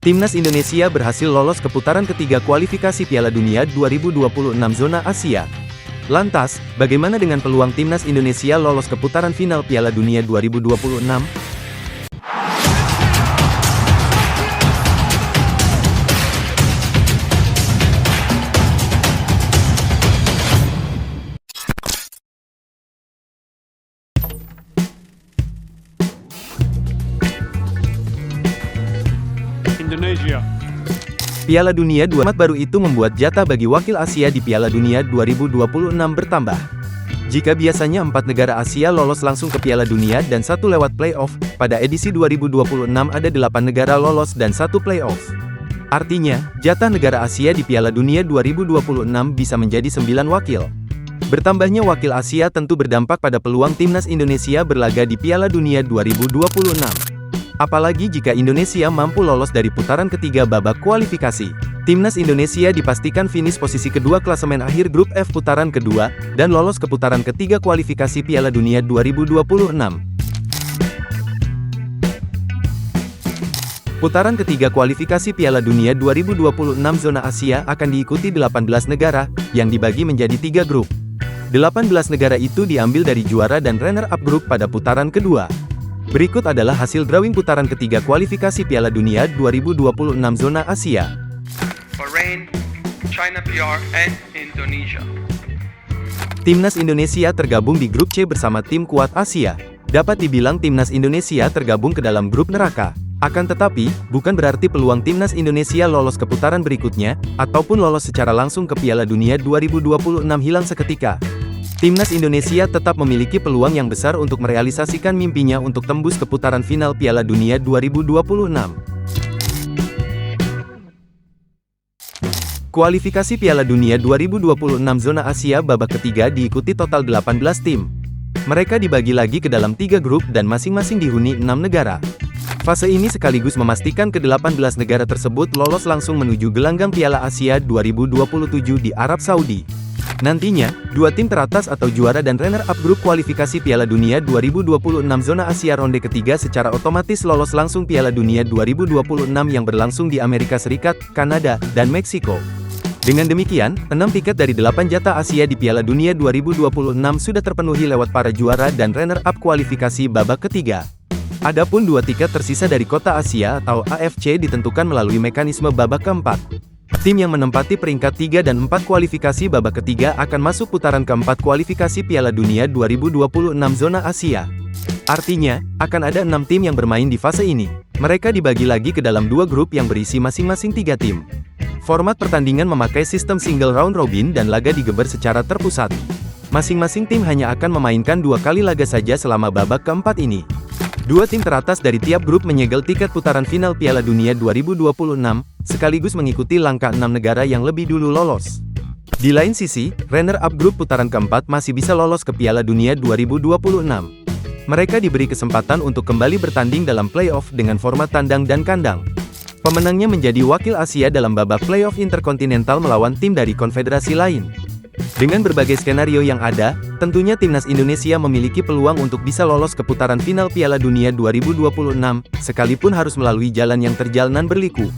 Timnas Indonesia berhasil lolos ke putaran ketiga kualifikasi Piala Dunia 2026 zona Asia. Lantas, bagaimana dengan peluang Timnas Indonesia lolos ke putaran final Piala Dunia 2026? Indonesia. Piala Dunia 2 format baru itu membuat jatah bagi wakil Asia di Piala Dunia 2026 bertambah. Jika biasanya 4 negara Asia lolos langsung ke Piala Dunia dan 1 lewat playoff, pada edisi 2026 ada 8 negara lolos dan 1 playoff. Artinya, jatah negara Asia di Piala Dunia 2026 bisa menjadi 9 wakil. Bertambahnya wakil Asia tentu berdampak pada peluang Timnas Indonesia berlaga di Piala Dunia 2026. Apalagi jika Indonesia mampu lolos dari putaran ketiga babak kualifikasi. Timnas Indonesia dipastikan finish posisi kedua klasemen akhir grup F putaran kedua, dan lolos ke putaran ketiga kualifikasi Piala Dunia 2026. Putaran ketiga kualifikasi Piala Dunia 2026 zona Asia akan diikuti 18 negara, yang dibagi menjadi 3 grup. 18 negara itu diambil dari juara dan runner-up grup pada putaran kedua. Berikut adalah hasil drawing putaran ketiga kualifikasi Piala Dunia 2026 zona Asia. Bahrain, China PR, and Indonesia. Timnas Indonesia tergabung di grup C bersama tim kuat Asia. Dapat dibilang Timnas Indonesia tergabung ke dalam grup neraka. Akan tetapi, bukan berarti peluang Timnas Indonesia lolos ke putaran berikutnya, ataupun lolos secara langsung ke Piala Dunia 2026 hilang seketika. Timnas Indonesia tetap memiliki peluang yang besar untuk merealisasikan mimpinya untuk tembus ke putaran final Piala Dunia 2026. Kualifikasi Piala Dunia 2026 zona Asia babak ketiga diikuti total 18 tim. Mereka dibagi lagi ke dalam 3 grup dan masing-masing dihuni 6 negara. Fase ini sekaligus memastikan ke-18 negara tersebut lolos langsung menuju gelanggang Piala Asia 2027 di Arab Saudi. Nantinya, 2 tim teratas atau juara dan runner-up grup kualifikasi Piala Dunia 2026 zona Asia ronde ketiga secara otomatis lolos langsung Piala Dunia 2026 yang berlangsung di Amerika Serikat, Kanada, dan Meksiko. Dengan demikian, 6 tiket dari 8 jatah Asia di Piala Dunia 2026 sudah terpenuhi lewat para juara dan runner-up kualifikasi babak ketiga. Adapun 2 tiket tersisa dari kota Asia atau AFC ditentukan melalui mekanisme babak keempat. Tim yang menempati peringkat 3 dan 4 kualifikasi babak ketiga akan masuk putaran keempat kualifikasi Piala Dunia 2026 zona Asia. Artinya, akan ada 6 tim yang bermain di fase ini. Mereka dibagi lagi ke dalam 2 grup yang berisi masing-masing 3 tim. Format pertandingan memakai sistem single round robin dan laga digeber secara terpusat. Masing-masing tim hanya akan memainkan 2 kali laga saja selama babak keempat ini. 2 tim teratas dari tiap grup menyegel tiket putaran final Piala Dunia 2026, sekaligus mengikuti langkah 6 negara yang lebih dulu lolos. Di lain sisi, runner-up grup putaran keempat masih bisa lolos ke Piala Dunia 2026. Mereka diberi kesempatan untuk kembali bertanding dalam playoff dengan format tandang dan kandang. Pemenangnya menjadi wakil Asia dalam babak playoff interkontinental melawan tim dari konfederasi lain. Dengan berbagai skenario yang ada, tentunya Timnas Indonesia memiliki peluang untuk bisa lolos ke putaran final Piala Dunia 2026, sekalipun harus melalui jalan yang terjal nan berliku.